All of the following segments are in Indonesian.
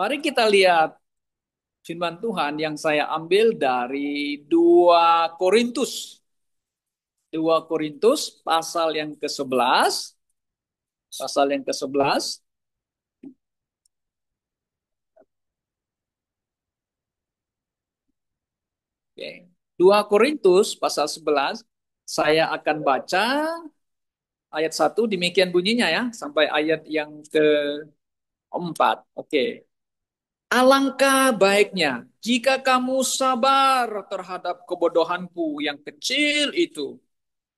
Mari kita lihat firman Tuhan yang saya ambil dari 2 Korintus. 2 Korintus pasal yang ke-11. Pasal yang ke-11. Oke. 2 Korintus pasal 11. Saya akan baca ayat 1. Demikian bunyinya ya. Sampai ayat yang ke-4. Oke. Alangkah baiknya jika kamu sabar terhadap kebodohanku yang kecil itu.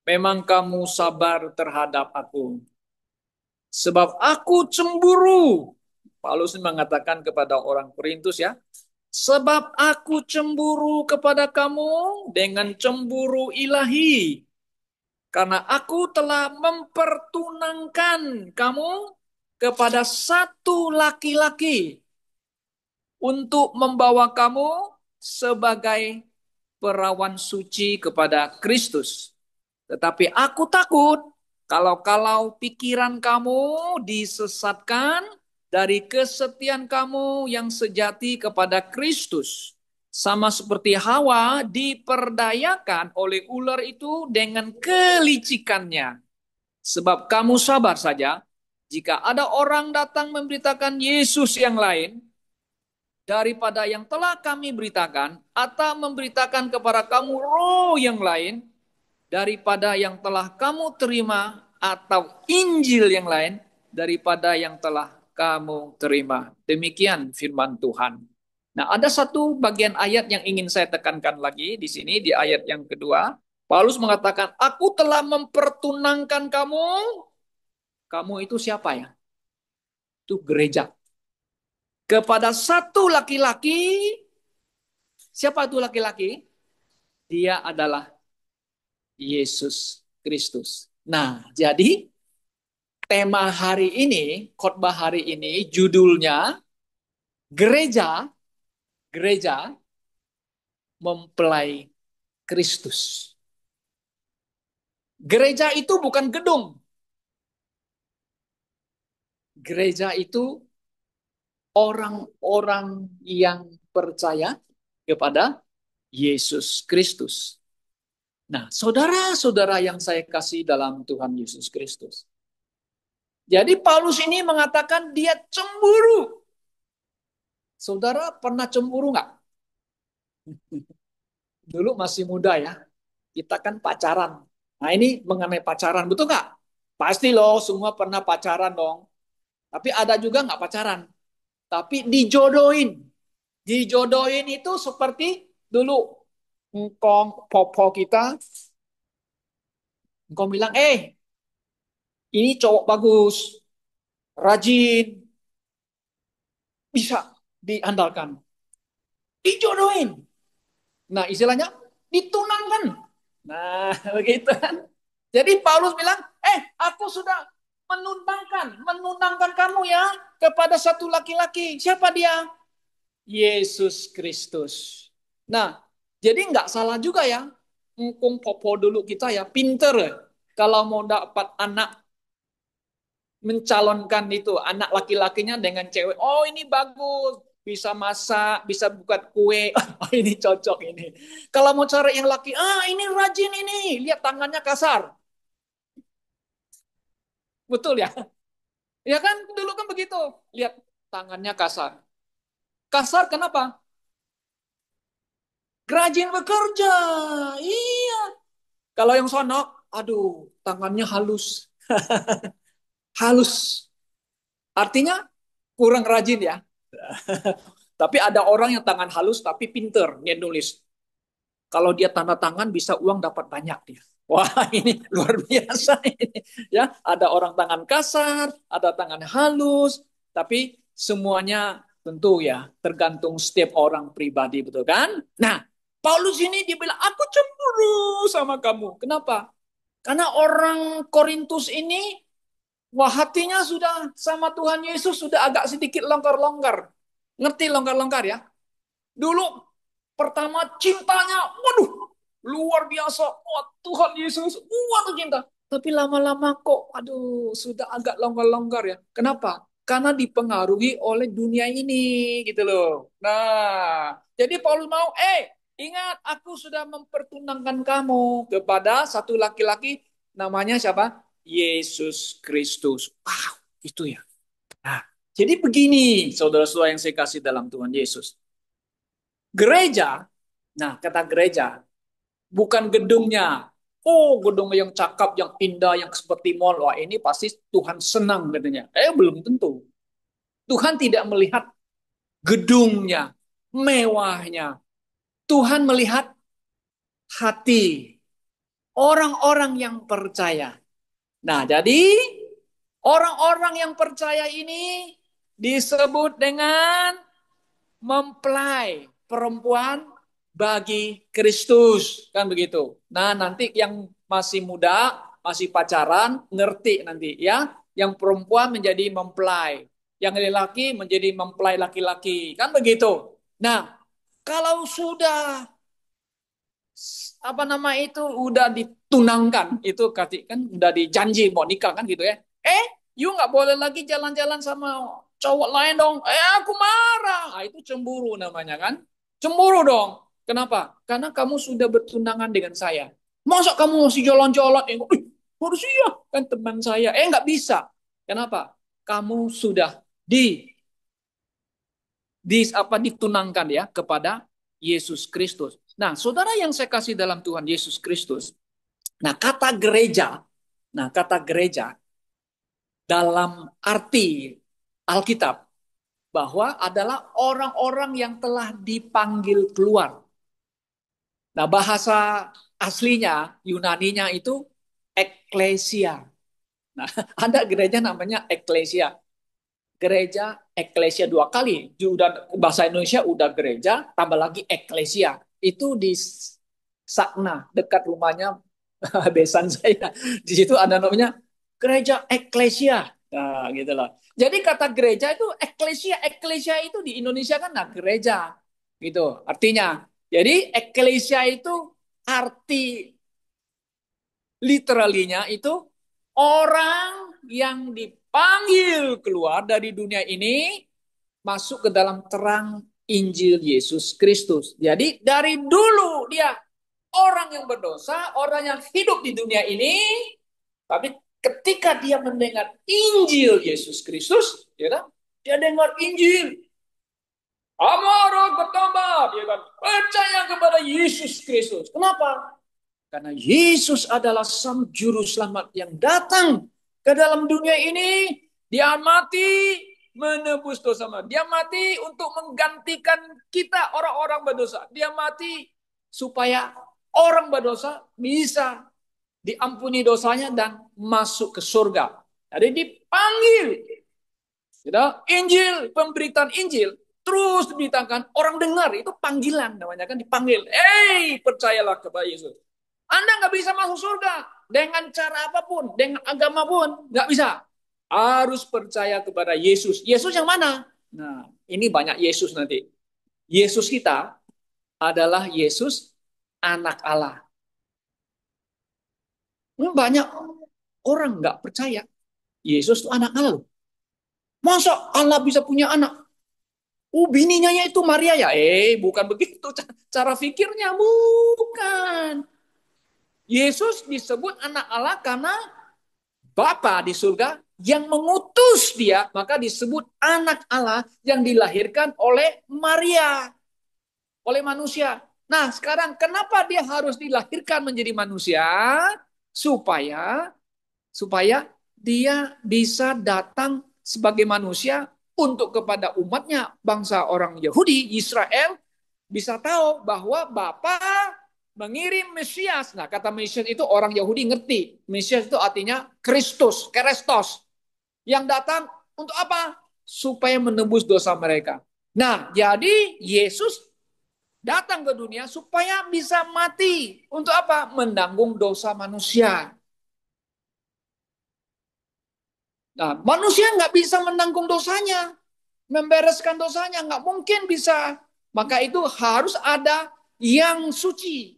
Memang kamu sabar terhadap aku. Sebab aku cemburu. Paulus mengatakan kepada orang Korintus ya. Sebab aku cemburu kepada kamu dengan cemburu ilahi. Karena aku telah mempertunangkan kamu kepada satu laki-laki untuk membawa kamu sebagai perawan suci kepada Kristus. Tetapi aku takut kalau pikiran kamu disesatkan dari kesetiaan kamu yang sejati kepada Kristus. Sama seperti Hawa diperdayakan oleh ular itu dengan kelicikannya. Sebab kamu sabar saja, jika ada orang datang memberitakan Yesus yang lain, daripada yang telah kami beritakan, atau memberitakan kepada kamu roh yang lain, daripada yang telah kamu terima, atau Injil yang lain, daripada yang telah kamu terima. Demikian firman Tuhan. Nah, ada satu bagian ayat yang ingin saya tekankan lagi di sini, di ayat yang kedua. Paulus mengatakan, aku telah mempertunangkan kamu. Kamu itu siapa ya? Itu gereja. Kepada satu laki-laki. Siapa itu laki-laki? Dia adalah Yesus Kristus. Nah, jadi tema hari ini, khotbah hari ini, judulnya Gereja, Gereja Mempelai Kristus. Gereja itu bukan gedung. Gereja itu orang-orang yang percaya kepada Yesus Kristus. Nah, saudara-saudara yang saya kasih dalam Tuhan Yesus Kristus. Jadi Paulus ini mengatakan dia cemburu. Saudara pernah cemburu nggak? Dulu masih muda ya, kita kan pacaran. Nah ini mengenai pacaran, betul nggak? Pasti loh, semua pernah pacaran dong. Tapi ada juga nggak pacaran. Tapi dijodohin. Dijodohin itu seperti dulu engkong popo kita, engkong bilang, ini cowok bagus, rajin, bisa diandalkan. Dijodohin. Nah istilahnya ditunangkan. Nah begitu kan. Jadi Paulus bilang, aku sudah menunangkan kamu ya kepada satu laki-laki. Siapa dia? Yesus Kristus. Nah, jadi nggak salah juga ya. Ngkung popo dulu kita ya, pinter. Kalau mau dapat anak, mencalonkan itu, anak laki-lakinya dengan cewek. Oh ini bagus, bisa masak, bisa buat kue. Oh ini cocok ini. Kalau mau cari yang laki, ini rajin ini. Lihat tangannya kasar. Betul ya? Ya kan dulu kan begitu. Lihat tangannya kasar. Kasar kenapa? Rajin bekerja. Iya. Kalau yang sono, aduh, tangannya halus. Halus. Artinya kurang rajin ya. Tapi ada orang yang tangan halus tapi pinter dia nulis. Kalau dia tanda tangan bisa uang dapat banyak dia. Wah ini luar biasa ini. Ya, ada orang tangan kasar, ada tangan halus, tapi semuanya tentu ya tergantung setiap orang pribadi, betul kan? Nah, Paulus ini dia bilang aku cemburu sama kamu. Kenapa? Karena orang Korintus ini wah hatinya sudah sama Tuhan Yesus sudah agak sedikit longgar-longgar. Ngerti longgar-longgar ya? Dulu pertama cintanya, waduh, luar biasa. Wah, Tuhan Yesus, waduh cinta. Tapi lama-lama kok, aduh, sudah agak longgar-longgar ya. Kenapa? karena dipengaruhi oleh dunia ini gitu loh. Nah, jadi Paulus mau, ingat aku sudah mempertunangkan kamu kepada satu laki-laki namanya siapa? Yesus Kristus. Wow, itu ya. Nah, jadi begini, saudara-saudara yang saya kasih dalam Tuhan Yesus. Gereja, nah kata gereja, bukan gedungnya. Oh, gedung yang cakep, yang indah, yang seperti mall. Wah, ini pasti Tuhan senang katanya. Belum tentu. Tuhan tidak melihat gedungnya, mewahnya. Tuhan melihat hati orang-orang yang percaya. Nah, jadi orang-orang yang percaya ini disebut dengan mempelai perempuan bagi Kristus, kan begitu. Nah, nanti yang masih muda, masih pacaran, ngerti nanti ya. Yang perempuan menjadi mempelai, yang laki-laki menjadi mempelai laki-laki, kan begitu. Nah, kalau sudah apa nama itu udah ditunangkan, itu kan udah dijanji mau nikah kan gitu ya. You nggak boleh lagi jalan-jalan sama cowok lain dong. Aku marah. Itu cemburu namanya kan. Cemburu dong. Kenapa? Karena kamu sudah bertunangan dengan saya. Masa kamu masih jalan-jalan? Harus iya kan teman saya. Nggak bisa. Kenapa? Kamu sudah ditunangkan ya kepada Yesus Kristus. Nah, saudara yang saya kasih dalam Tuhan Yesus Kristus. Nah kata gereja dalam arti Alkitab bahwa adalah orang-orang yang telah dipanggil keluar. Nah, bahasa aslinya Yunaninya itu eklesia. Nah, ada gereja namanya eklesia. Gereja eklesia dua kali. Udah bahasa Indonesia udah gereja, tambah lagi eklesia. Itu di Sakna, dekat rumahnya besan saya. Di situ ada namanya gereja eklesia. Nah, gitu loh. Jadi kata gereja itu eklesia, eklesia itu di Indonesia kan nah gereja. Gitu artinya. Jadi eklesia itu arti literalinya itu orang yang dipanggil keluar dari dunia ini masuk ke dalam terang Injil Yesus Kristus. Jadi dari dulu dia orang yang berdosa, orang yang hidup di dunia ini, tapi ketika dia mendengar Injil Yesus Kristus, ya kan? Dia dengar Injil, amarah bertambah, dia kan percaya kepada Yesus Kristus. Kenapa? Karena Yesus adalah Sang Juru Selamat yang datang ke dalam dunia ini. Dia mati menebus dosa. Dia mati untuk menggantikan kita orang-orang berdosa. Dia mati supaya orang berdosa bisa diampuni dosanya dan masuk ke surga. Jadi dipanggil. Gitu. Injil, pemberitaan Injil terus diberitakan, orang dengar, itu panggilan namanya kan, dipanggil. Percayalah kepada Yesus. Anda nggak bisa masuk surga dengan cara apapun, dengan agama pun nggak bisa. Harus percaya kepada Yesus. Yesus yang mana? Nah, ini banyak Yesus nanti. Yesus kita adalah Yesus anak Allah. Banyak orang nggak percaya Yesus itu anak Allah. Masa Allah bisa punya anak? Bininya itu Maria ya? Bukan begitu cara pikirnya, bukan. Yesus disebut anak Allah karena Bapa di surga yang mengutus dia, maka disebut anak Allah yang dilahirkan oleh Maria, oleh manusia. Nah, sekarang kenapa dia harus dilahirkan menjadi manusia? Supaya supaya dia bisa datang sebagai manusia untuk kepada umatnya, bangsa orang Yahudi, Israel, bisa tahu bahwa Bapa mengirim Mesias. Nah, kata Mesias itu orang Yahudi ngerti. Mesias itu artinya Kristus, Kerestos. Yang datang untuk apa? Supaya menebus dosa mereka. Nah, jadi Yesus datang ke dunia supaya bisa mati. Untuk apa? Menanggung dosa manusia. Nah, manusia nggak bisa menanggung dosanya, membereskan dosanya, nggak mungkin bisa. Maka itu harus ada yang suci,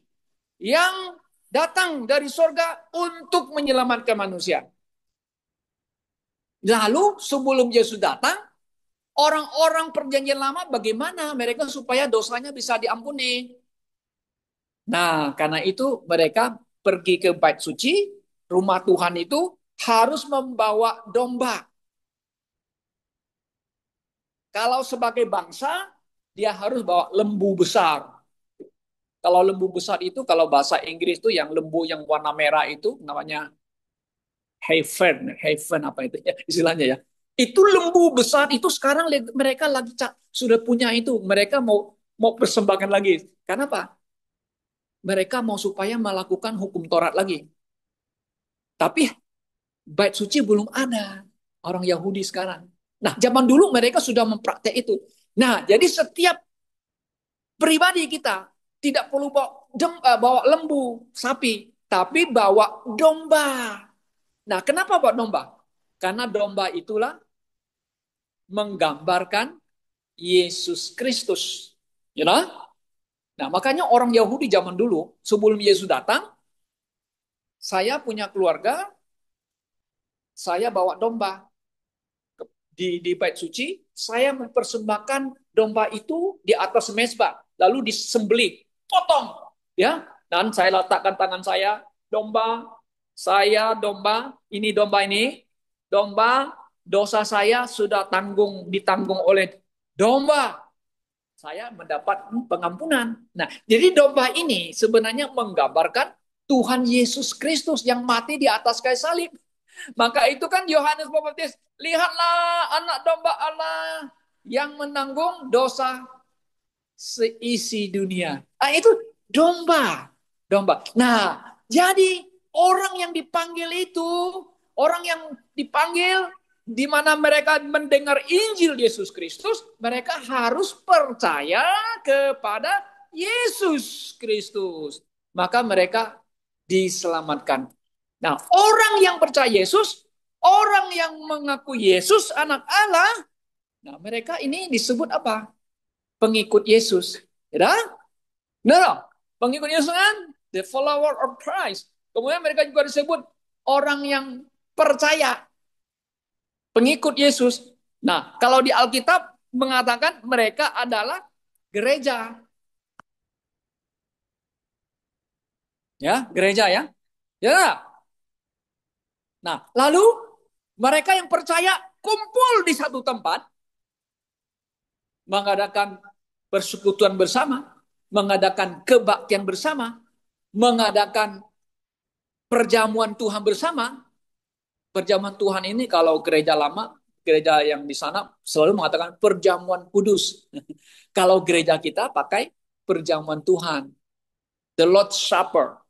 yang datang dari sorga untuk menyelamatkan manusia. Lalu sebelum Yesus datang, orang-orang perjanjian lama bagaimana mereka supaya dosanya bisa diampuni? Nah, karena itu mereka pergi ke bait suci, rumah Tuhan itu harus membawa domba. Kalau sebagai bangsa, dia harus bawa lembu besar. Kalau lembu besar itu, kalau bahasa Inggris itu yang lembu yang warna merah itu namanya Haven apa itu ya istilahnya ya. Itu lembu besar itu sekarang mereka lagi sudah punya itu. Mereka mau mau persembahkan lagi. Karena apa? Mereka mau supaya melakukan hukum Taurat lagi. Tapi bait suci belum ada orang Yahudi sekarang. Nah, zaman dulu mereka sudah mempraktek itu. Nah, jadi setiap pribadi kita tidak perlu bawa lembu, sapi, tapi bawa domba. Nah, kenapa bawa domba? Karena domba itulah menggambarkan Yesus Kristus. You know? Nah, makanya orang Yahudi zaman dulu, sebelum Yesus datang, saya punya keluarga, saya bawa domba. Di bait suci, saya mempersembahkan domba itu di atas mezbah, lalu disembelih, potong, ya. Dan saya letakkan tangan saya, domba ini, domba, dosa saya sudah ditanggung oleh domba. Saya mendapat pengampunan. Nah, jadi domba ini sebenarnya menggambarkan Tuhan Yesus Kristus yang mati di atas kayu salib. Maka itu kan Yohanes Pembaptis, lihatlah anak domba Allah yang menanggung dosa seisi dunia. Ah, itu domba. Domba. Nah, jadi orang yang dipanggil itu, orang yang dipanggil di mana mereka mendengar Injil Yesus Kristus, mereka harus percaya kepada Yesus Kristus. Maka mereka diselamatkan. Nah, orang yang percaya Yesus, orang yang mengaku Yesus anak Allah, nah mereka ini disebut apa? Pengikut Yesus. Ya, nah, pengikut Yesus kan the follower of Christ. Kemudian mereka juga disebut orang yang percaya, pengikut Yesus. Nah, kalau di Alkitab mengatakan mereka adalah gereja. Ya, gereja ya. Ya. Nah, lalu mereka yang percaya kumpul di satu tempat, mengadakan persekutuan bersama, mengadakan kebaktian bersama, mengadakan perjamuan Tuhan bersama. Perjamuan Tuhan ini kalau gereja lama, gereja yang di sana selalu mengatakan perjamuan kudus. Kalau gereja kita pakai perjamuan Tuhan, the Lord's Supper.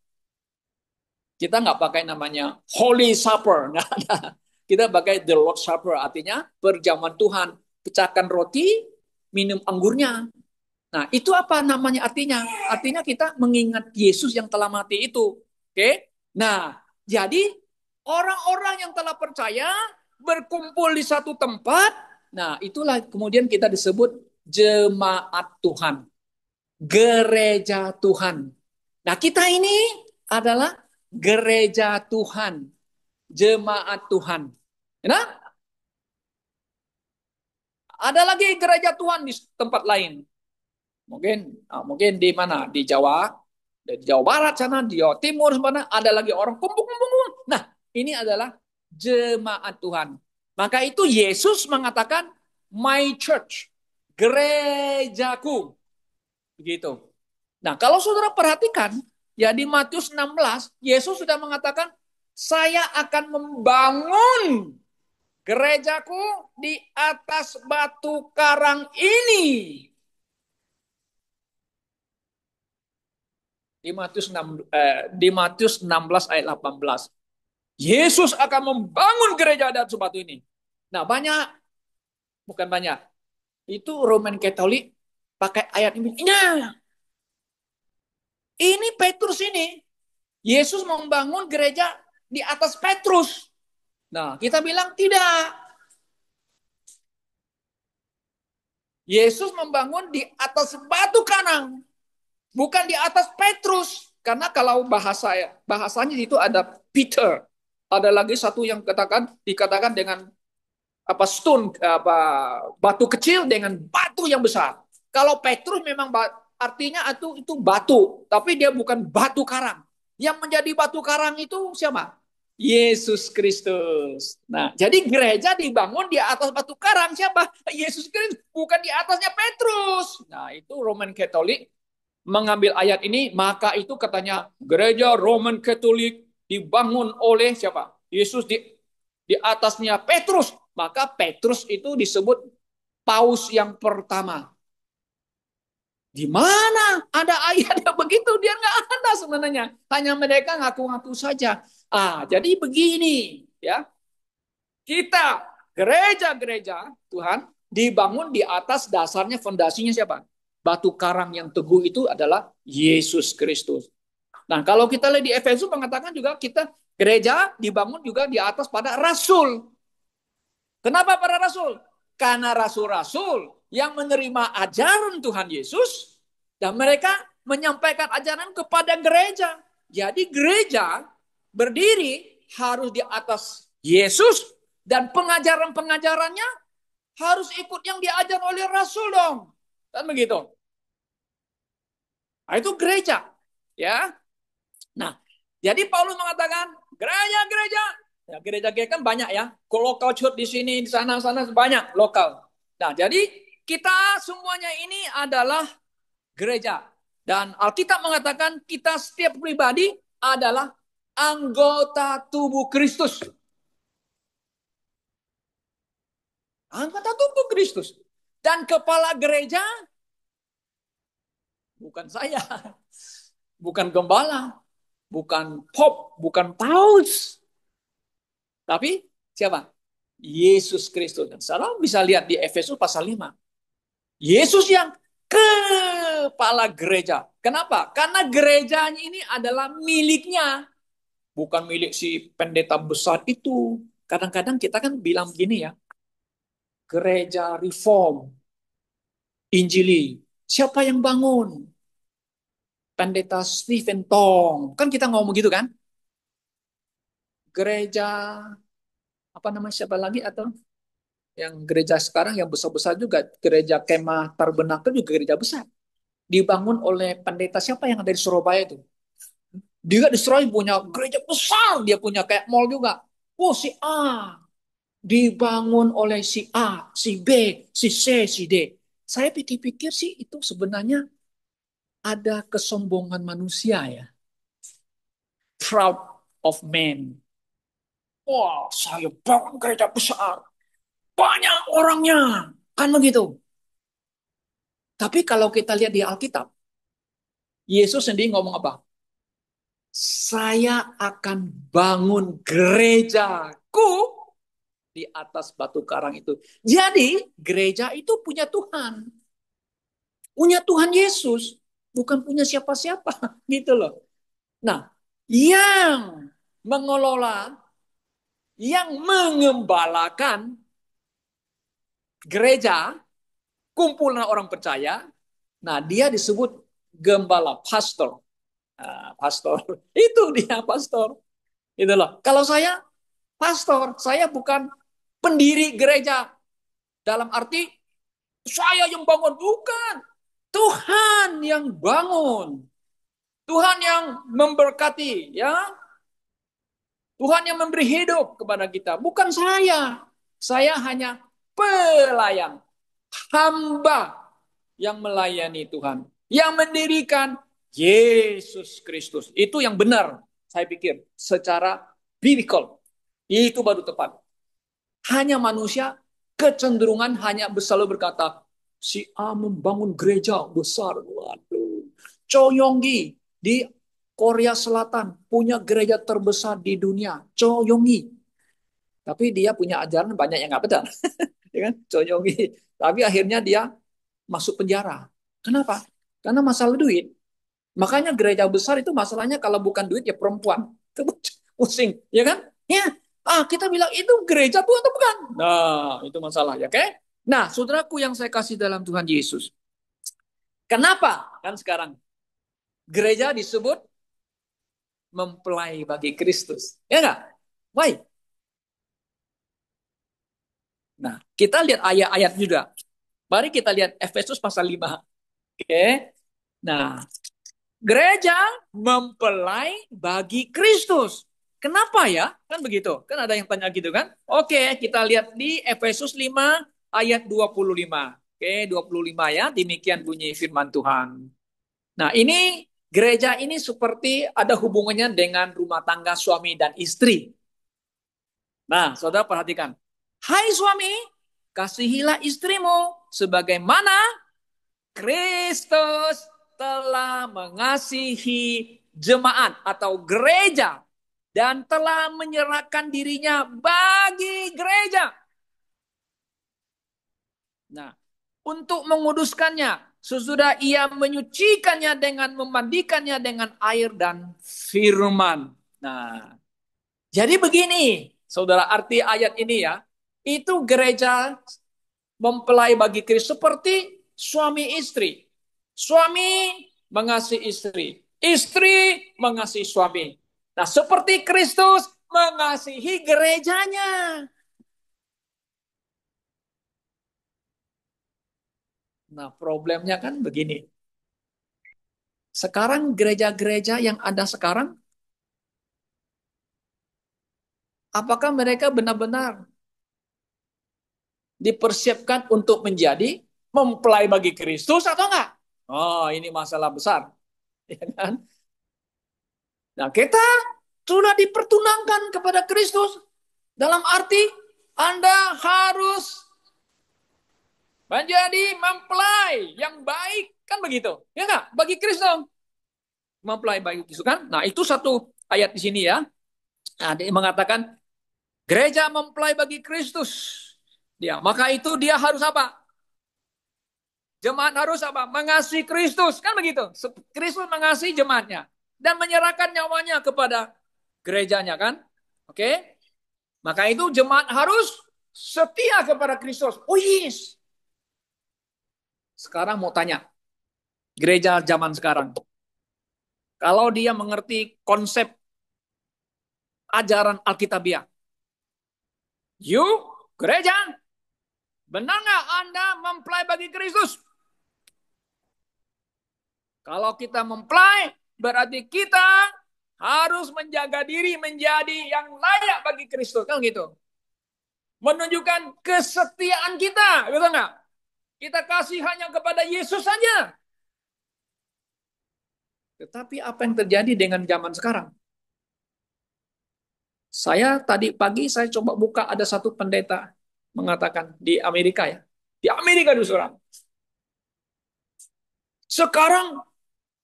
Kita nggak pakai namanya Holy Supper, nggak ada. Kita pakai the Lord's Supper, artinya perjamuan Tuhan. Pecahkan roti, minum anggurnya. Nah, itu apa namanya artinya? Artinya kita mengingat Yesus yang telah mati itu. Oke? Nah, jadi orang-orang yang telah percaya berkumpul di satu tempat. Nah, itulah kemudian kita disebut jemaat Tuhan. Gereja Tuhan. Nah, kita ini adalah gereja Tuhan. Jemaat Tuhan. Nah, ada lagi gereja Tuhan di tempat lain. Mungkin di mana? Di Jawa Barat sana, di Jawa Timur sana ada lagi orang kumpul-kumpul. Nah, ini adalah jemaat Tuhan. Maka itu Yesus mengatakan my church, gerejaku. Begitu. Nah, kalau saudara perhatikan, ya di Matius 16, Yesus sudah mengatakan, saya akan membangun gerejaku di atas batu karang ini. Di Matius 16 ayat 18. Yesus akan membangun gereja di atas batu ini. Nah, bukan banyak. Itu Roman Katolik pakai ayat ini. Nah, ini Petrus ini. Yesus membangun gereja di atas Petrus. Nah, kita bilang tidak. Yesus membangun di atas batu karang, bukan di atas Petrus. Karena kalau bahasanya itu ada Peter. Ada lagi satu yang dikatakan dengan apa stone apa batu kecil dengan batu yang besar. Kalau Petrus memang artinya itu batu, tapi dia bukan batu karang. Yang menjadi batu karang itu siapa? Yesus Kristus. Nah, jadi gereja dibangun di atas batu karang siapa? Yesus Kristus, bukan di atasnya Petrus. Nah, itu Roman Katolik mengambil ayat ini, maka itu katanya gereja Roman Katolik dibangun oleh siapa? Yesus di atasnya Petrus. Maka Petrus itu disebut paus yang pertama. Di mana ada ayat yang begitu? Dia nggak ada sebenarnya. Hanya mereka ngaku-ngaku saja. Jadi begini ya. Kita gereja-gereja Tuhan dibangun di atas dasarnya fondasinya siapa? Batu karang yang teguh itu adalah Yesus Kristus. Nah, kalau kita lihat di Efesus mengatakan juga kita gereja dibangun juga di atas pada rasul. Kenapa para rasul? Karena rasul-rasul yang menerima ajaran Tuhan Yesus dan mereka menyampaikan ajaran kepada gereja. Jadi gereja berdiri harus di atas Yesus dan pengajaran-pengajarannya harus ikut yang diajar oleh rasul dong. Kan begitu. Nah, itu gereja. Ya. Nah, jadi Paulus mengatakan gereja-gereja, ya gereja-gereja kan banyak ya, local church di sini, di sana banyak lokal. Nah, jadi kita semuanya ini adalah gereja. Dan Alkitab mengatakan kita setiap pribadi adalah anggota tubuh Kristus. Anggota tubuh Kristus. Dan kepala gereja bukan saya, bukan gembala, bukan pop, bukan paus. Tapi siapa? Yesus Kristus. Dan saudara bisa lihat di Efesus pasal 5. Yesus yang kepala gereja. Kenapa? Karena gerejanya ini adalah miliknya. Bukan milik si pendeta besar itu. Kadang-kadang kita kan bilang begini ya. Gereja reform. Injili. Siapa yang bangun? Pendeta Stephen Tong. Kan kita ngomong gitu kan? Gereja apa namanya siapa lagi atau yang gereja sekarang yang besar-besar juga, gereja Kemah Tabernakel juga gereja besar. Dibangun oleh pendeta siapa yang ada di Surabaya itu? Dia di Surabaya punya gereja besar, dia punya kayak mall juga. Oh si A, dibangun oleh si A, si B, si C, si D. Saya pikir-pikir sih itu sebenarnya ada kesombongan manusia ya. Proud of man. Wah, saya bangun gereja besar. Banyak orangnya. Kan begitu. Tapi kalau kita lihat di Alkitab, Yesus sendiri ngomong apa? Saya akan bangun gerejaku di atas batu karang itu. Jadi gereja itu punya Tuhan. Punya Tuhan Yesus. Bukan punya siapa-siapa. Gitu loh. Nah, yang mengelola, yang mengembalakan gereja, kumpulan orang percaya, nah dia disebut gembala, pastor. Pastor. Itu dia pastor. Itu loh. Kalau saya pastor, saya bukan pendiri gereja. Dalam arti saya yang bangun, bukan. Tuhan yang bangun. Tuhan yang memberkati, ya. Tuhan yang memberi hidup kepada kita, bukan saya. Saya hanya pelayan, hamba yang melayani Tuhan, yang mendirikan Yesus Kristus. Itu yang benar, saya pikir, secara biblical. Itu baru tepat. Hanya manusia kecenderungan hanya selalu berkata, si A membangun gereja besar. Waduh. Cho Yonggi di Korea Selatan punya gereja terbesar di dunia. Cho Yonggi. Tapi dia punya ajaran banyak yang nggak benar. Ya kan? Cho Yonggi. Tapi akhirnya dia masuk penjara. Kenapa? Karena masalah duit. Makanya gereja besar itu masalahnya kalau bukan duit ya perempuan. Itu pusing, ya kan? Ya, kita bilang itu gereja Tuhan atau bukan? Nah, itu masalah ya, oke? Nah, saudaraku yang saya kasih dalam Tuhan Yesus. Kenapa? Kan sekarang gereja disebut mempelai bagi Kristus. Ya enggak? Why? Nah, kita lihat ayat-ayat juga. Mari kita lihat Efesus pasal 5. Oke. Nah, gereja mempelai bagi Kristus. Kenapa ya? Kan begitu. Kan ada yang tanya gitu kan? Oke, kita lihat di Efesus 5 ayat 25. Oke, 25 ya. Demikian bunyi firman Tuhan. Nah, ini gereja ini seperti ada hubungannya dengan rumah tangga suami dan istri. Nah, saudara perhatikan. Hai suami, kasihilah istrimu sebagaimana Kristus telah mengasihi jemaat atau gereja dan telah menyerahkan dirinya bagi gereja. Nah, untuk menguduskannya, sesudah ia menyucikannya dengan memandikannya dengan air dan firman. Nah, jadi begini, saudara, arti ayat ini ya, itu gereja mempelai bagi Kristus seperti suami istri. Suami mengasihi istri, istri mengasihi suami. Nah, seperti Kristus mengasihi gerejanya. Nah, problemnya kan begini. Sekarang gereja-gereja yang ada sekarang, apakah mereka benar-benar dipersiapkan untuk menjadi mempelai bagi Kristus atau enggak? Oh, ini masalah besar. Ya kan? Nah, kita sudah dipertunangkan kepada Kristus. Dalam arti, Anda harus menjadi mempelai yang baik. Kan begitu? Ya enggak? Bagi Kristus. Mempelai bagi Kristus kan? Nah, itu satu ayat di sini ya. Nah, dia mengatakan, gereja mempelai bagi Kristus. Maka itu dia harus apa? Jemaat harus apa? Mengasihi Kristus. Kan begitu? Kristus mengasihi jemaatnya. Dan menyerahkan nyawanya kepada gerejanya kan? Oke? Maka itu jemaat harus setia kepada Kristus. Oh yes. Sekarang mau tanya. Gereja zaman sekarang. Kalau dia mengerti konsep ajaran Alkitabiah. Yuk, gereja. Benar nggak Anda mempelai bagi Kristus? Kalau kita mempelai, berarti kita harus menjaga diri menjadi yang layak bagi Kristus. Kan gitu. Menunjukkan kesetiaan kita. Betul nggak? Kita kasih hanya kepada Yesus saja. Tetapi apa yang terjadi dengan zaman sekarang? Saya tadi pagi saya coba buka ada satu pendeta mengatakan di Amerika ya. Di Amerika itu saudara. Sekarang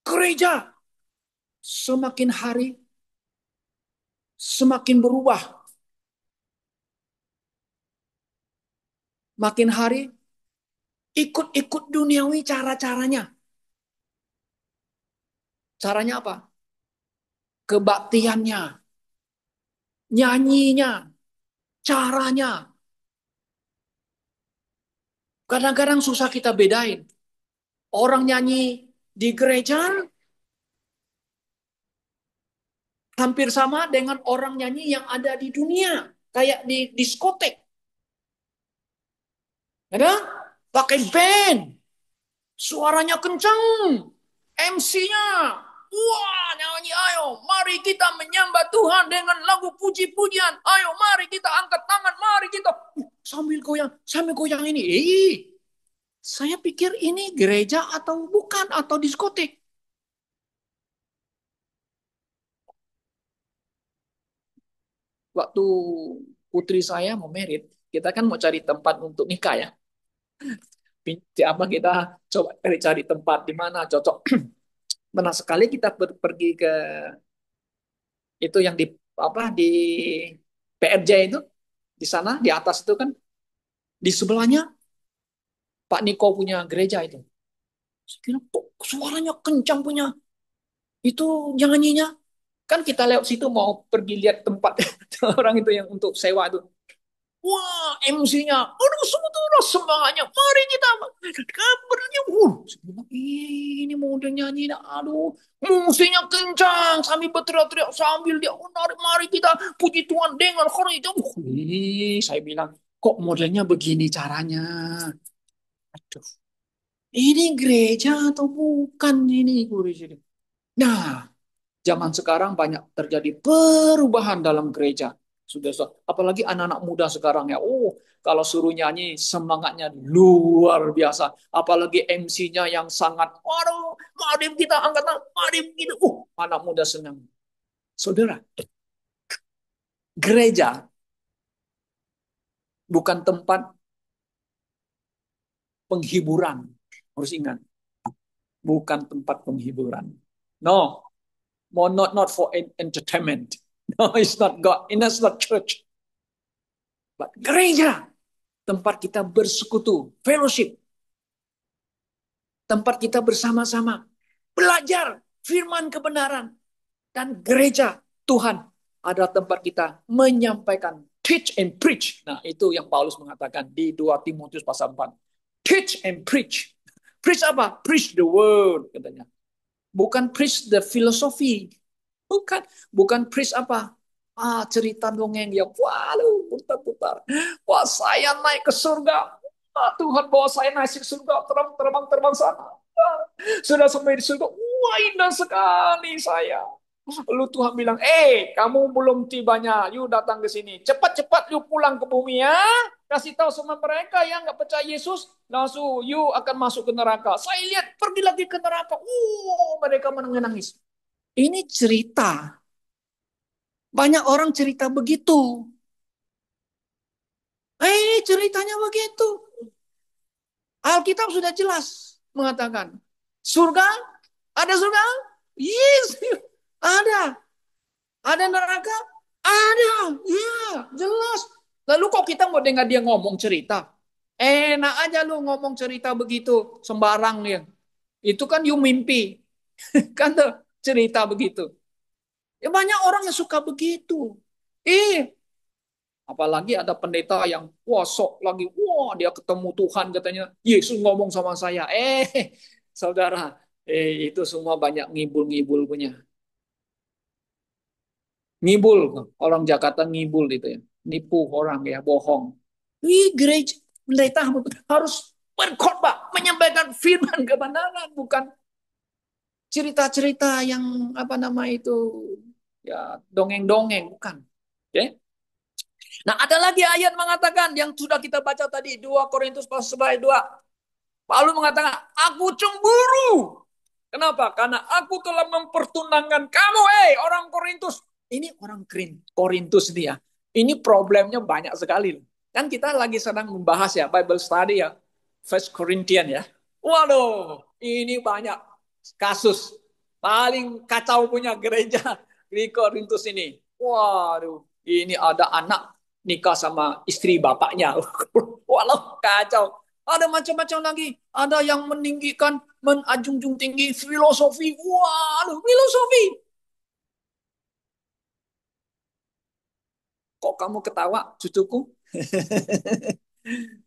gereja semakin hari semakin berubah. Makin hari ikut-ikut duniawi cara-caranya. Caranya apa? Kebaktiannya, nyanyinya, caranya. Kadang-kadang susah kita bedain. Orang nyanyi di gereja hampir sama dengan orang nyanyi yang ada di dunia. Kayak di diskotek. Ada? Pakai band. Suaranya kencang. MC-nya. Wah, nyanyi ayo. Mari kita menyembah Tuhan dengan lagu puji-pujian. Ayo, mari kita angkat tangan. Mari kita sambil goyang ini. Saya pikir ini gereja atau bukan, atau diskotik. Waktu putri saya mau merit, kita kan mau cari tempat untuk nikah ya. Apa kita coba cari tempat di mana cocok. Pernah sekali kita pergi ke itu yang di apa di PRJ itu di sana di atas itu kan di sebelahnya Pak Niko punya gereja itu. Saya kira kok suaranya kencang punya itu nyanyinya. Kan kita lewat situ mau pergi lihat tempat orang itu yang untuk sewa itu. Wah, MC-nya, aduh sebetulnya semangatnya. Mari kita kabarnya, ini mau udah nyanyi, aduh, musiknya kencang, sambil berteriak-teriak, sambil dia menarik, mari kita puji Tuhan dengan hari itu. Saya bilang, Kok modelnya begini caranya? Aduh, ini gereja atau bukan ini guru sini? Nah, zaman sekarang banyak terjadi perubahan dalam gereja. Apalagi anak-anak muda sekarang ya. Oh, kalau suruh nyanyi semangatnya luar biasa. Apalagi MC-nya yang sangat, waduh, mari kita angkat, mari gitu. Anak muda senang. Saudara, gereja bukan tempat penghiburan. Harus ingat, bukan tempat penghiburan. No, more not for entertainment. No, it's not God. It's not church. But gereja, tempat kita bersekutu, fellowship, tempat kita bersama-sama belajar firman kebenaran, dan gereja Tuhan adalah tempat kita menyampaikan teach and preach. Nah, itu yang Paulus mengatakan di 2 Timotius pasal 4. Teach and preach. Preach apa? Preach the word katanya. Bukan preach the philosophy. Bukan, bukan preach apa? Cerita dongeng yang walau putar-putar. Wah, saya naik ke surga. Tuhan bawa saya naik ke surga, terbang sana. Sudah sampai di surga. Wah, indah sekali saya. Lalu Tuhan bilang, kamu belum tibanya, yuk datang ke sini. Cepat-cepat yuk pulang ke bumi ya. Kasih tahu sama mereka yang nggak percaya Yesus, langsung yuk akan masuk ke neraka. Saya lihat pergi lagi ke neraka. Mereka menangis. Ini cerita. Banyak orang cerita begitu. Ceritanya begitu. Alkitab sudah jelas mengatakan, surga, ada surga? Yes, ada. Ada neraka? Ada. Ya, jelas. Lalu kok kita mau dengar dia ngomong cerita? Enak aja lu ngomong cerita begitu, sembarang ya. Itu kan you mimpi. Kan tuh cerita begitu. Ya banyak orang yang suka begitu. Apalagi ada pendeta yang wah sok lagi, wah dia ketemu Tuhan katanya, Yesus ngomong sama saya. Saudara, itu semua banyak ngibul-ngibul punya. Ngibul, orang Jakarta ngibul itu ya. Nipu orang ya, bohong. Gereja, pendeta harus berkhotbah, menyampaikan firman kebenaran, bukan cerita-cerita yang apa nama itu, ya dongeng-dongeng, bukan. Oke? Nah, ada lagi ayat mengatakan yang sudah kita baca tadi, 2 Korintus pasal 2. Paulus mengatakan, aku cemburu. Kenapa? Karena aku telah mempertunangkan kamu, orang Korintus. Ini orang Korintus ini ya. Ini problemnya banyak sekali. Kan kita lagi sedang membahas ya, Bible study ya. First Corinthian ya. Waduh, ini banyak kasus. Paling kacau punya gereja di Korintus ini. Waduh, ini ada anak nikah sama istri bapaknya. Walau kacau. Ada macam-macam lagi. Ada yang meninggikan, menajunjung tinggi filosofi. Waduh, filosofi. Kok kamu ketawa, cucuku?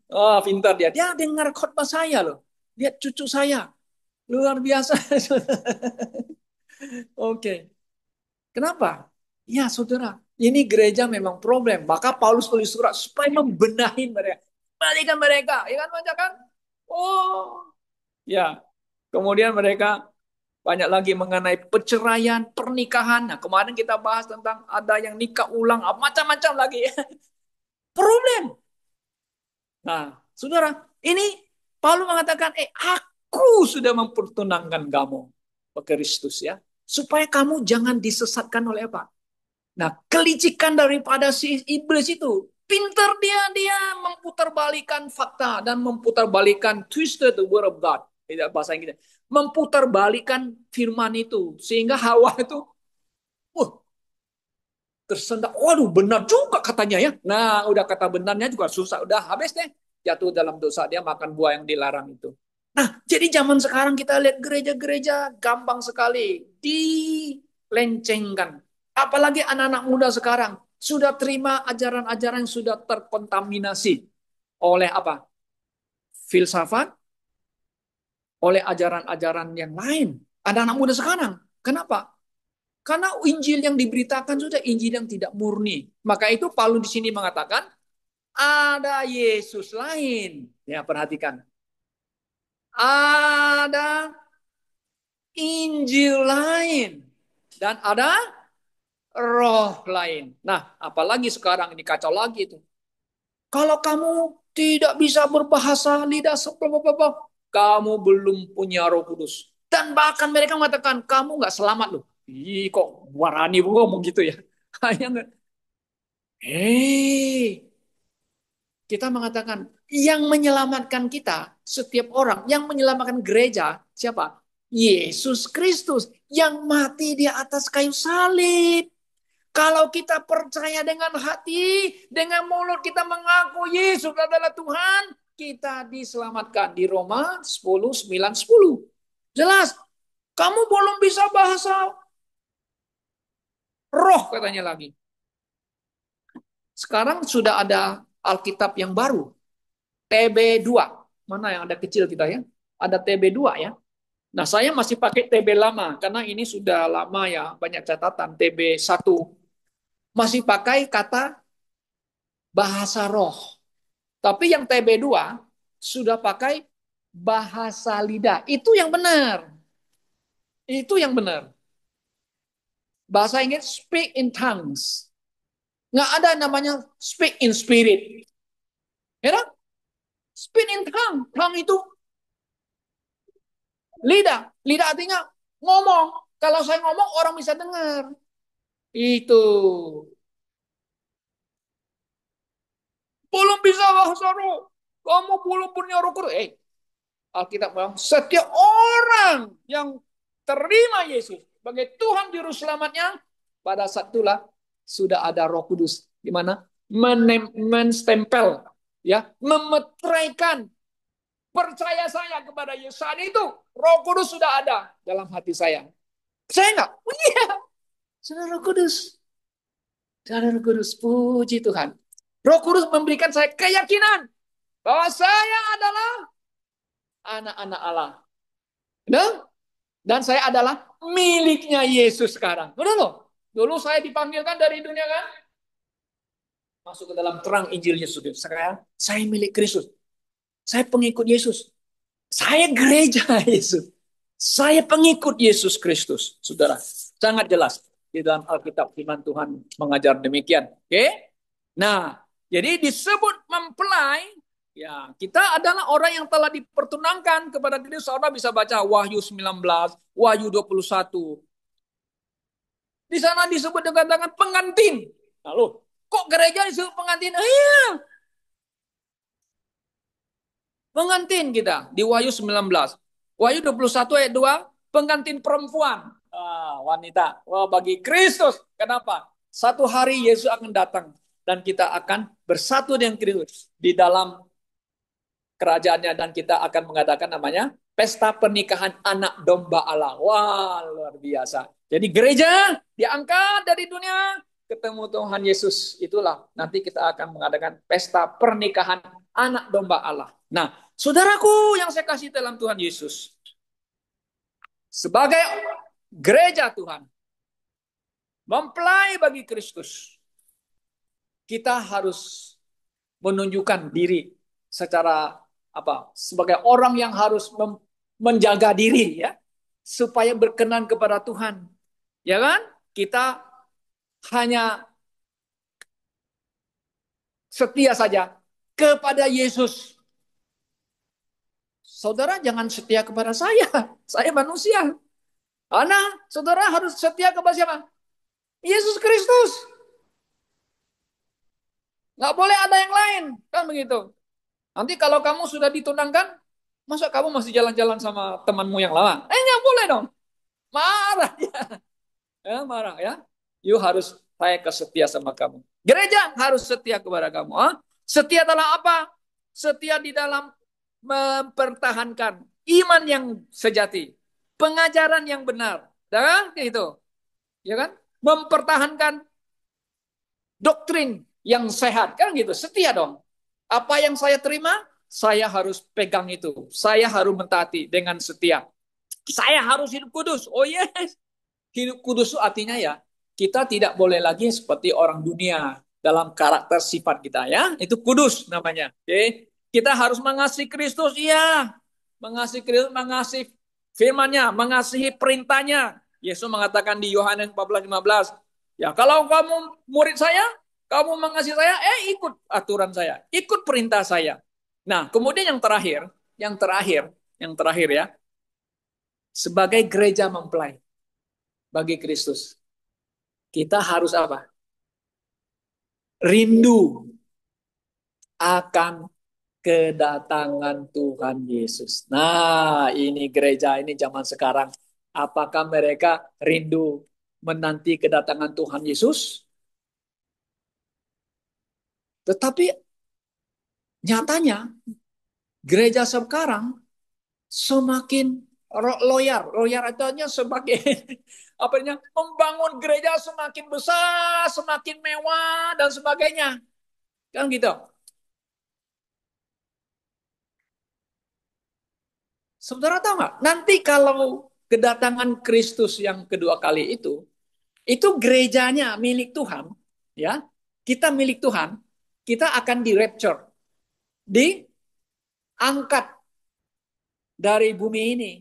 Oh, pintar dia. Dia dengar khotbah saya loh. Lihat cucu saya. Luar biasa. Oke. Kenapa? Ya, saudara. Ini gereja memang problem. Maka Paulus tulis surat supaya membenahi mereka. Balikan mereka. Ya kan, baca kan? Oh, ya. Kemudian mereka banyak lagi mengenai perceraian, pernikahan. Nah, kemarin kita bahas tentang ada yang nikah ulang, macam-macam lagi. Problem. Nah, saudara, ini Paulus mengatakan, aku sudah mempertunangkan kamu ke Kristus ya, supaya kamu jangan disesatkan oleh apa? Nah, kelicikan daripada si iblis itu, pinter dia memutarbalikan fakta dan memutarbalikan twisted the word of God. Tidak bahasa Inggris. Memutarbalikan firman itu sehingga Hawa itu tersendak. Waduh, benar juga katanya ya. Nah, udah kata benarnya juga susah. Udah habis deh. Jatuh dalam dosa. Dia makan buah yang dilarang itu. Nah, jadi zaman sekarang kita lihat gereja-gereja gampang sekali dilencengkan. Apalagi anak-anak muda sekarang sudah terima ajaran-ajaran yang sudah terkontaminasi oleh apa? Filsafat, oleh ajaran-ajaran yang lain. Anak-anak muda sekarang. Kenapa? Karena Injil yang diberitakan sudah Injil yang tidak murni. Maka itu Paulus di sini mengatakan, ada Yesus lain. Ya, perhatikan. Ada Injil lain. Dan ada roh lain. Nah, apalagi sekarang ini kacau lagi itu. Kalau kamu tidak bisa berbahasa lidah sebab kamu belum punya Roh Kudus. Dan bahkan mereka mengatakan kamu nggak selamat loh. Ih, kok warani ngomong gitu ya? Hanya nggak. Hei, kita mengatakan yang menyelamatkan kita, setiap orang yang menyelamatkan gereja, siapa? Yesus Kristus yang mati di atas kayu salib. Kalau kita percaya dengan hati, dengan mulut kita mengaku Yesus adalah Tuhan, kita diselamatkan di Roma 10, 9, 10. Jelas, kamu belum bisa bahasa roh katanya lagi. Sekarang sudah ada Alkitab yang baru, TB2. Mana yang ada kecil kita ya? Ada TB2 ya. Nah, saya masih pakai TB lama karena ini sudah lama ya, banyak catatan. TB1 masih pakai kata bahasa roh. Tapi yang TB2 sudah pakai bahasa lidah. Itu yang benar. Itu yang benar. Bahasa Inggris speak in tongues. Nggak ada namanya speak in spirit. Ya, speak in tongue. Tongue itu lidah. Lidah artinya ngomong. Kalau saya ngomong orang bisa dengar. Itu. Belum bisa bahasa roh. Kamu belum punya roh kudus. Alkitab bilang setiap orang yang terima Yesus sebagai Tuhan Juru Selamatnya, pada saat itulah sudah ada Roh Kudus di mana menstempel, ya, memetraikan percaya saya kepada Yesus. Saat itu Roh Kudus sudah ada dalam hati saya. Saya enggak? Oh, iya, sudah Roh Kudus. Sudah Roh Kudus, puji Tuhan. Roh Kudus memberikan saya keyakinan bahwa saya adalah anak-anak Allah. Benar? Dan saya adalah miliknya Yesus sekarang. Benar loh? Dulu saya dipanggilkan dari dunia kan? Masuk ke dalam terang Injil Yesus. Sekarang saya milik Kristus. Saya pengikut Yesus. Saya gereja Yesus. Saya pengikut Yesus Kristus. Saudara, sangat jelas di dalam Alkitab firman Tuhan mengajar demikian. Oke? Nah, jadi disebut mempelai, ya, kita adalah orang yang telah dipertunangkan kepada Kristus. Saudara bisa baca Wahyu 19, Wahyu 21. Di sana disebut dengan pengantin. Lalu, kok gereja disebut pengantin? Iya, pengantin kita di Wahyu 19. Wahyu 21 ayat 2, pengantin perempuan. Wanita. Wah, bagi Kristus. Kenapa? Satu hari Yesus akan datang dan kita akan bersatu dengan Kristus di dalam kerajaannya dan kita akan mengadakan namanya pesta pernikahan anak domba Allah. Wah, luar biasa. Jadi gereja diangkat dari dunia ketemu Tuhan Yesus. Itulah nanti kita akan mengadakan pesta pernikahan anak domba Allah. Nah, saudaraku yang saya kasih dalam Tuhan Yesus, sebagai gereja Tuhan, mempelai bagi Kristus, kita harus menunjukkan diri secara apa? Sebagai orang yang harus menjaga diri ya, supaya berkenan kepada Tuhan. Ya kan? Kita hanya setia saja kepada Yesus. Saudara jangan setia kepada saya. Saya manusia. Karena saudara harus setia kepada siapa? Yesus Kristus. Nggak boleh ada yang lain. Kan begitu. Nanti kalau kamu sudah ditunangkan, masa kamu masih jalan-jalan sama temanmu yang lama? Nggak boleh dong. Marah dia. Ya, marah ya. You harus saya kesetia sama kamu. Gereja harus setia kepada kamu. Setia dalam apa? Setia di dalam mempertahankan iman yang sejati. Pengajaran yang benar. Ya kan? Itu. Ya kan? Mempertahankan doktrin yang sehat. Kan gitu. Setia dong. Apa yang saya terima, saya harus pegang itu. Saya harus mentaati dengan setia. Saya harus hidup kudus. Oh yes. Hidup kudus itu artinya ya, kita tidak boleh lagi seperti orang dunia. dalam karakter sifat kita ya. Itu kudus namanya. Oke. Kita harus mengasihi Kristus, iya. Mengasihi Kristus, mengasihi firman-Nya, mengasihi perintahnya. Yesus mengatakan di Yohanes 14:15, ya kalau kamu murid saya, kamu mengasihi saya, ikut aturan saya, ikut perintah saya. Nah, kemudian yang terakhir ya, sebagai gereja mempelai bagi Kristus, kita harus apa? Rindu akan kedatangan Tuhan Yesus. Nah, ini gereja ini zaman sekarang. Apakah mereka rindu menanti kedatangan Tuhan Yesus? Tetapi nyatanya gereja sekarang semakin loyar. Loyar artinya sebagai apa namanya? Membangun gereja semakin besar, semakin mewah dan sebagainya. Kan gitu. Saudara tahu nggak? Nanti kalau kedatangan Kristus yang kedua kali itu gerejanya milik Tuhan, ya. Kita milik Tuhan, kita akan di rapture, diangkat dari bumi ini.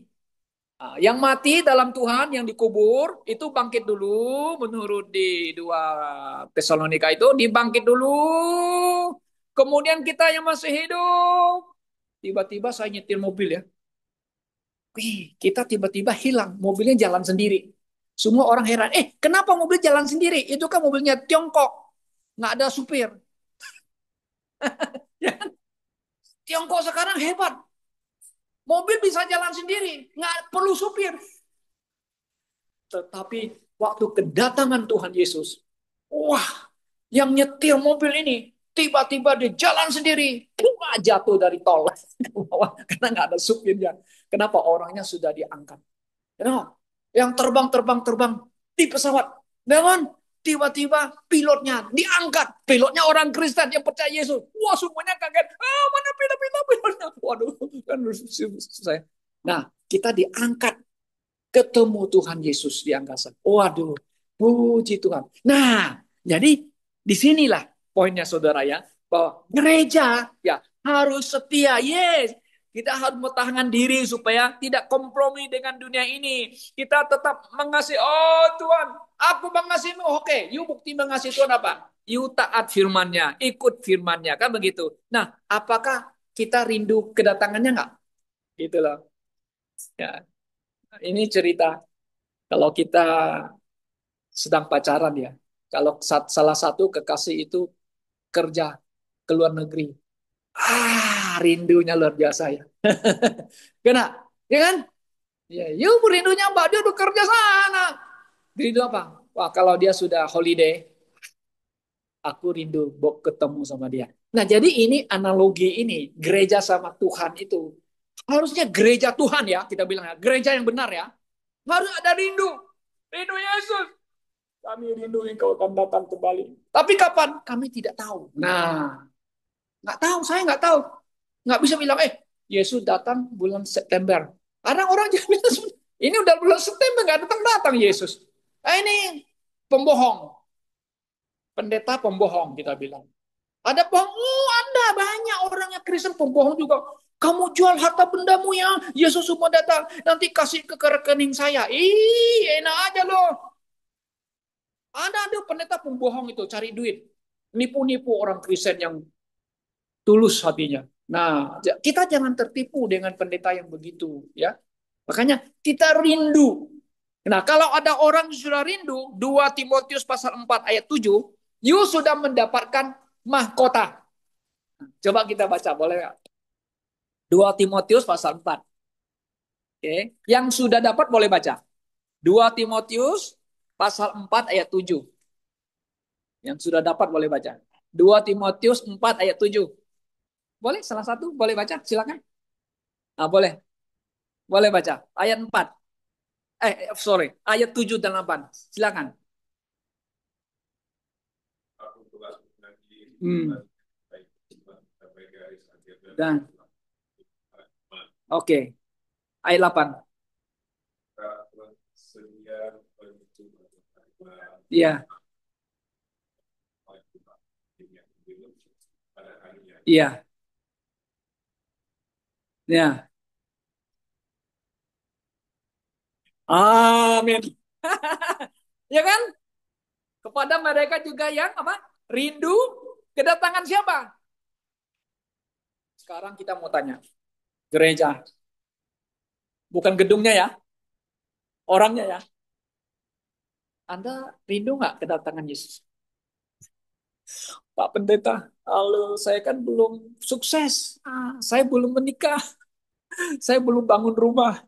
Nah, yang mati dalam Tuhan, yang dikubur, itu bangkit dulu, menurut di 2 Tesalonika itu, dibangkit dulu. Kemudian kita yang masih hidup, tiba-tiba saya nyetir mobil ya. Wih, kita tiba-tiba hilang, mobilnya jalan sendiri. Semua orang heran, kenapa mobil jalan sendiri? Itu kan mobilnya Tiongkok, nggak ada supir. Ya, Tiongkok sekarang hebat, mobil bisa jalan sendiri, nggak perlu supir. Tetapi waktu kedatangan Tuhan Yesus, wah, yang nyetir mobil ini tiba-tiba dia jalan sendiri, wah, jatuh dari tol karena nggak ada supirnya. Kenapa? Orangnya sudah diangkat. Kenapa? Yang terbang di pesawat, dengan tiba-tiba pilotnya diangkat, pilotnya orang Kristen yang percaya Yesus. Wah, semuanya kaget. Mana pilotnya? Waduh, kan susah. Nah, kita diangkat, ketemu Tuhan Yesus di angkasa. Waduh, puji Tuhan. Nah, jadi disinilah poinnya saudara ya, bahwa gereja ya harus setia. Yes, kita harus mempertahankan diri supaya tidak kompromi dengan dunia ini. Kita tetap mengasihi. Oh Tuhan, aku mengasihimu. Oke, you bukti mengasihi Tuhan apa? You taat firman-Nya, ikut firman-Nya, kan begitu. Nah, apakah kita rindu kedatangannya nggak? Gitu loh. Ya, ini cerita kalau kita sedang pacaran ya. Kalau salah satu kekasih itu kerja ke luar negeri. Rindunya luar biasa ya. Kena, ya kan? Ya, yuk rindunya Mbak, dia udah kerja sana. Rindu apa? Wah, kalau dia sudah holiday, aku rindu ketemu sama dia. Nah, jadi ini analogi ini, gereja sama Tuhan itu. Harusnya gereja Tuhan ya, kita bilang ya, gereja yang benar ya. Harus ada rindu. Rindu Yesus. Kami rindu engkau akan datang kembali. Tapi kapan? Kami tidak tahu. Nah, nggak tahu. Saya nggak tahu. Nggak bisa bilang, Yesus datang bulan September. Kadang orang jadi bilang, ini udah bulan September nggak datang-datang Yesus. Ini pembohong. Pendeta pembohong kita bilang. Ada bohong, Anda banyak orangnya Kristen pembohong juga. Kamu jual harta bendamu ya, Yesus semua datang, nanti kasih ke rekening saya. Enak aja loh. Ada pendeta pembohong itu cari duit, nipu-nipu orang Kristen yang tulus hatinya. Nah, kita jangan tertipu dengan pendeta yang begitu, ya. Makanya kita rindu. Nah, kalau ada orang yang sudah rindu, 2 Timotius pasal 4 ayat 7, you sudah mendapatkan mahkota. Coba kita baca, boleh nggak? 2 Timotius pasal 4. Oke, yang sudah dapat boleh baca. 2 Timotius pasal 4 ayat 7. Yang sudah dapat boleh baca. 2 Timotius 4 ayat 7. Boleh salah satu boleh baca, silakan. Boleh. Boleh baca. Ayat 4. Sorry, ayat 7 dan 8. Silakan. Hmm. Dan oke, ayat 8. Iya. Iya, ya. Amin. Ya kan? Kepada mereka juga yang apa? Rindu kedatangan siapa? Sekarang kita mau tanya, gereja, bukan gedungnya ya, orangnya ya. Anda rindu nggak kedatangan Yesus? Pak Pendeta, halo, saya kan belum sukses. Saya belum menikah, saya belum bangun rumah,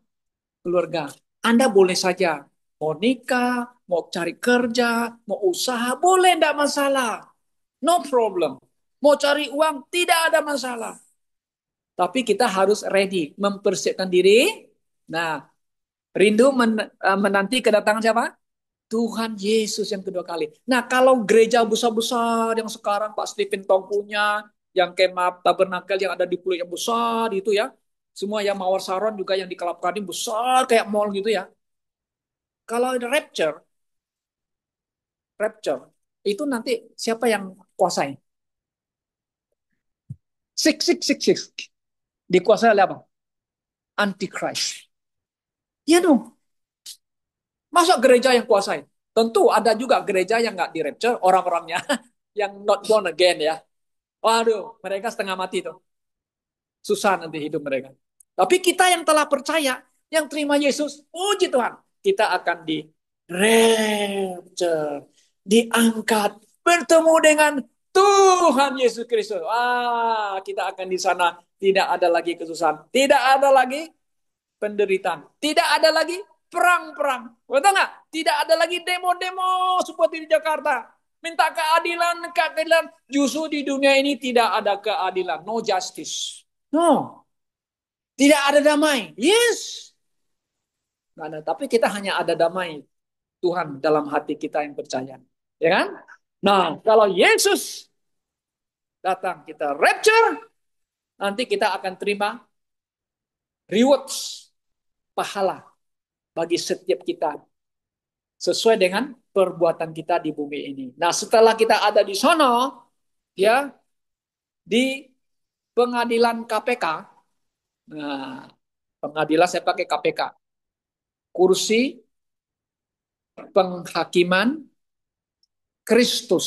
keluarga. Anda boleh saja mau nikah, mau cari kerja, mau usaha, boleh, tidak masalah. No problem. Mau cari uang, tidak ada masalah. Tapi kita harus ready, mempersiapkan diri. Nah, rindu menanti kedatangan siapa? Tuhan Yesus yang kedua kali. Nah, kalau gereja besar-besar yang sekarang Pak Stephen Tong punya, yang kemah tabernakel yang ada di pulau yang besar itu ya, semua yang Mawar Saron juga yang di Kelapa Gading besar kayak mall gitu ya. Kalau ada rapture itu nanti siapa yang kuasai? Six, six, six, six. Dikuasai oleh apa? Antichrist. Iya dong. Masa gereja yang kuasai? Tentu ada juga gereja yang nggak di rapture, orang-orangnya yang not born again ya. Waduh, mereka setengah mati tuh. Susah nanti hidup mereka. Tapi kita yang telah percaya, yang terima Yesus, puji Tuhan, kita akan di rapture, diangkat, bertemu dengan Tuhan Yesus Kristus. Wah, kita akan di sana tidak ada lagi kesusahan, tidak ada lagi penderitaan, tidak ada lagi perang-perang. Betul nggak? Tidak ada lagi demo-demo seperti di Jakarta. Minta keadilan, keadilan. Justru di dunia ini tidak ada keadilan. No justice. No. Tidak ada damai. Yes. Nggak ada. Tapi kita hanya ada damai Tuhan dalam hati kita yang percaya. Ya kan? Nah, kalau Yesus datang, kita rapture, nanti kita akan terima rewards, pahala bagi setiap kita sesuai dengan perbuatan kita di bumi ini. Nah, setelah kita ada di sono, ya, di pengadilan KPK, nah, pengadilan saya pakai KPK, kursi penghakiman Kristus,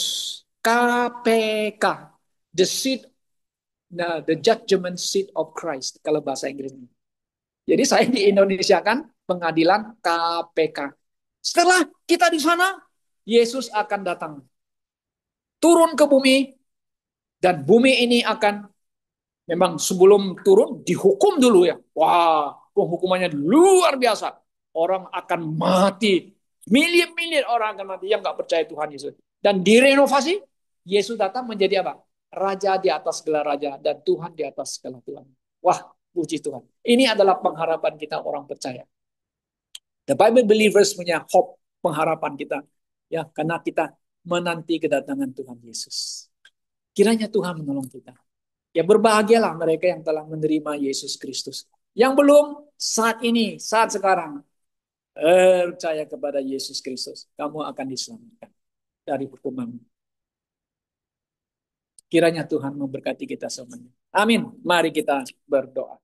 KPK, the seat, nah, the judgment seat of Christ kalau bahasa Inggrisnya. Jadi saya di Indonesia kan pengadilan KPK. Setelah kita di sana, Yesus akan datang turun ke bumi dan bumi ini akan memang sebelum turun dihukum dulu ya. Wah, hukumannya luar biasa. Orang akan mati. Miliar-miliar orang akan mati yang nggak percaya Tuhan Yesus. Dan direnovasi, Yesus datang menjadi apa? Raja di atas segala raja dan Tuhan di atas segala Tuhan. Wah, puji Tuhan. Ini adalah pengharapan kita orang percaya. The Bible believers punya hope, pengharapan kita. Ya, karena kita menanti kedatangan Tuhan Yesus. Kiranya Tuhan menolong kita. Ya berbahagialah mereka yang telah menerima Yesus Kristus. Yang belum, saat ini, saat sekarang, percaya kepada Yesus Kristus. Kamu akan diselamatkan dari hukuman. Kiranya Tuhan memberkati kita semuanya. Amin. Mari kita berdoa.